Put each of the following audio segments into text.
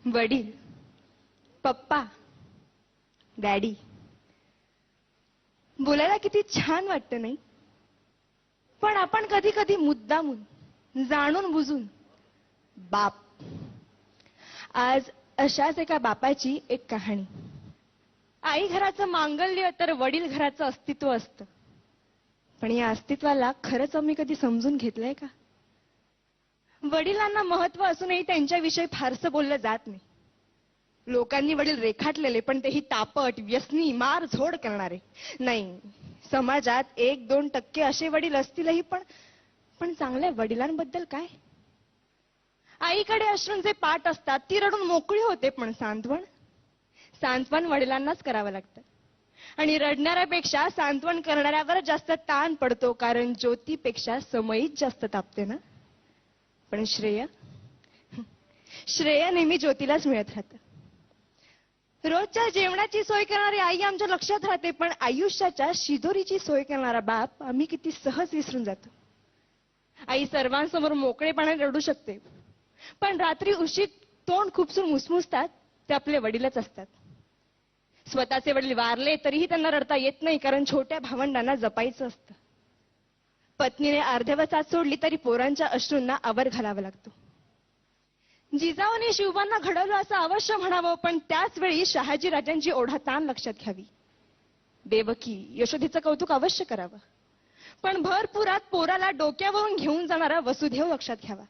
वडील, पप्पा, डॅडी बोलायला किती छान वाटतं नाही? पण आपण कधी कधी मुद्दामून जाणून बुजून बाप. आज अशाच एका बापाची एक कहाणी. आई घराचं मांगल्य तर वडील घराचं अस्तित्व असतं. पण या अस्तित्वाला खरंच आम्ही कधी समजून घेतलंय का? वडिलांना महत्व असूनही त्यांच्याविषयी फारसं बोललं जात नाही. लोकांनी वडील रेखाटलेले, पण तेही तापट, व्यसनी, मार झोड करणारे. नाही, समाजात 1-2% असे वडील असतीलही, पण चांगल्या वडिलांबद्दल काय? आईकडे अश्रूंचे पाट असतात, ती रडून मोकळी होते, पण सांत्वन वडिलांनाच करावं लागतं. आणि रडणाऱ्यापेक्षा सांत्वन करणाऱ्यावर जास्त ताण पडतो, कारण ज्योतीपेक्षा समयीच जास्त तापते ना. पण श्रेय नेहमी ज्योतीलाच मिळत राहतं. रोजच्या जेवणाची सोय करणारी आई आमच्या लक्षात राहते, पण आयुष्याच्या शिदोरीची सोय करणारा बाप आम्ही किती सहज विसरून जातो. आई सर्वांसमोर मोकळेपणाने रडू शकते, पण रात्री उशीर तोंड खुपसून मुसमुसतात ते आपले वडीलच असतात. स्वतःचे वडील वारले तरीही त्यांना रडता येत नाही, कारण छोट्या भावंडांना जपायचं असतं. पत्नीने अर्ध्यावसात सोडली तरी पोरांच्या अश्रूंना आवर घालावा लागतो. जिजाऊने शिवबांना घडवलं असं अवश्य म्हणावं, पण त्याच वेळी शहाजी राजांची ओढाताण लक्षात घ्यावी. देवकी, यशोदेचं कौतुक अवश्य करावं, पण भरपुरात पोराला डोक्यावरून घेऊन जाणारा वसुदेव लक्षात घ्यावा.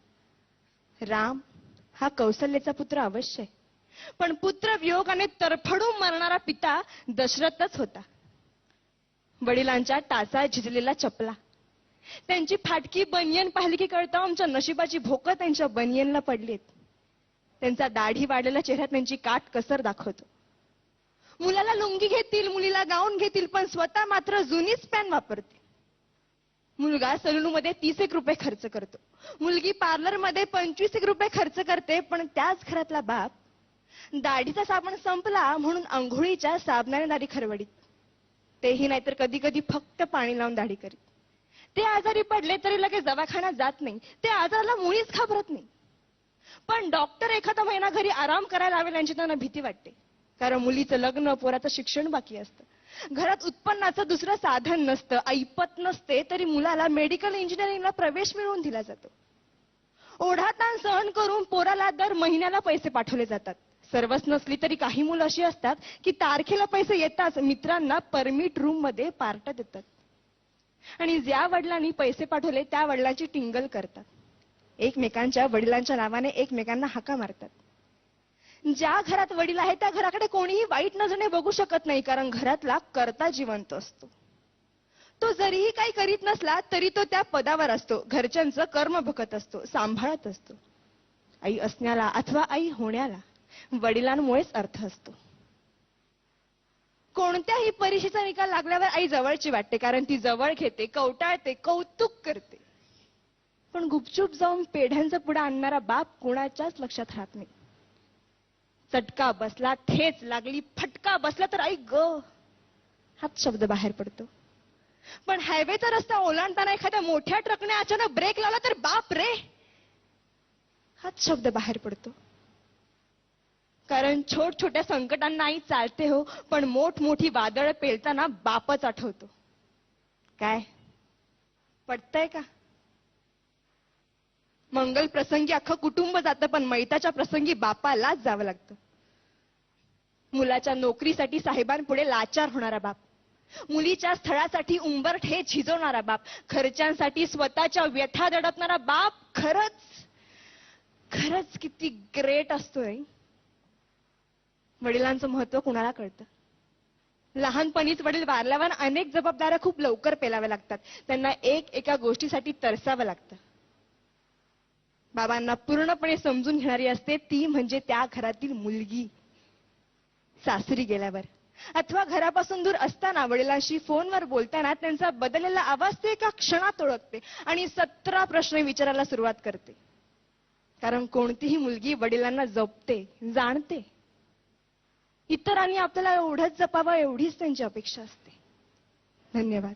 राम हा कौशल्याचा पुत्र अवश्य आहे, पण पुत्र वियोगाने तरफडून मरणारा पिता दशरथच होता. वडिलांच्या टाचा झिजलेला चपला, त्यांची फाटकी बनियन पाहिली की कळतं आमच्या नशिबाची भोकं त्यांच्या बनियनला पडलीत. त्यांचा दाढी वाढलेला चेहरा त्यांची काट कसर दाखवतो. मुलाला लुंगी घेतील, मुलीला गाऊन घेतील, पण स्वतः मात्र जुनीच पॅन वापरते. मुलगा सलूनमध्ये 30 रुपये खर्च करतो, मुलगी पार्लरमध्ये 25 रुपये खर्च करते, पण त्याच घरातला बाप दाढीचा साबण संपला म्हणून अंघोळीच्या साबणाने दाढी खरवडीत. तेही नाहीतर कधी कधी फक्त पाणी लावून दाढी करीत. ते आजारी पडले तरी लगेच दवाखान्यात जात नाही, ते आजाराला मुळीच घाबरत नाही. पण डॉक्टर एखादा महिना घरी आराम करायला लावेल यांची त्यांना भीती वाटते, कारण मुलीचं लग्न, पोराचं शिक्षण बाकी असतं. घरात उत्पन्नाचं दुसरं साधन नसतं, ऐपत नसते, तरी मुलाला मेडिकल इंजिनिअरिंगला प्रवेश मिळवून दिला जातो. ओढाताण सहन करून पोराला दर महिन्याला पैसे पाठवले जातात. सर्वच नसली तरी काही मुलं अशी असतात की तारखेला पैसे येताच मित्रांना परमिट रूम मध्ये पार्ट्या देतात, आणि ज्या वडिलांनी पैसे पाठवले त्या वडिलांची टिंगल करतात. एकमेकांच्या वडिलांच्या नावाने एकमेकांना हाका मारतात. ज्या घरात वडील आहे त्या घराकडे कोणीही वाईट नजरेने बघू शकत नाही, कारण घरातला कर्ता जिवंत असतो. तो जरीही काही करीत नसला तरी तो त्या पदावर असतो, घरच्यांचं कर्म बघत असतो, सांभाळत असतो. आई असण्याला अथवा आई होण्याला वडिलांमुळेच अर्थ असतो. कोणत्याही परीक्षेचा निकाल लागल्यावर आई जवळची वाटते, कारण ती जवळ घेते, कवटाळते, कौतुक करते. पण गुपचूप जाऊन पेढ्यांचा पुडा आणणारा बाप कोणाच्याच लक्षात राहत नाही. चटका बसला, ठेच लागली, फटका बसला तर आई ग हाच शब्द बाहेर पडतो. पण हायवेचा रस्ता ओलांडताना एखाद्या मोठ्या ट्रकने अचानक ब्रेक लावला तर बाप रे हाच शब्द बाहेर पडतो. कारण छोट्या संकटांना आई चालते हो, पण मोठी वादळ पेलताना बापच आठवतो. काय पटतंय का? मंगल प्रसंगी अख्खं कुटुंब जातं, पण मैताच्या प्रसंगी बापालाच जावं लागतं. मुलाच्या नोकरीसाठी साहेबांपुढे लाचार होणारा बाप, मुलीच्या स्थळासाठी उंबरठे झिजवणारा बाप, खर्चांसाठी स्वतःच्या व्यथा दडपणारा बाप खरंच किती ग्रेट असतोय. वडिलांचं महत्व कुणाला कळतं? लहानपणीच वडील वारल्यावर अनेक जबाबदाऱ्या खूप लवकर पेलाव्या लागतात. त्यांना एका गोष्टीसाठी तरसावं लागतं. बाबांना पूर्णपणे समजून घेणारी असते ती म्हणजे त्या घरातील मुलगी. सासरी गेल्यावर अथवा घरापासून दूर असताना वडिलांशी फोनवर बोलताना त्यांचा बदललेला आवाज ते एका क्षणात ओळखते आणि 17 प्रश्न विचारायला सुरुवात करते. कारण कोणतीही मुलगी वडिलांना जपते, जाणते. इतरांनी आपल्याला एवढंच जपावं एवढीच त्यांची अपेक्षा असते. धन्यवाद.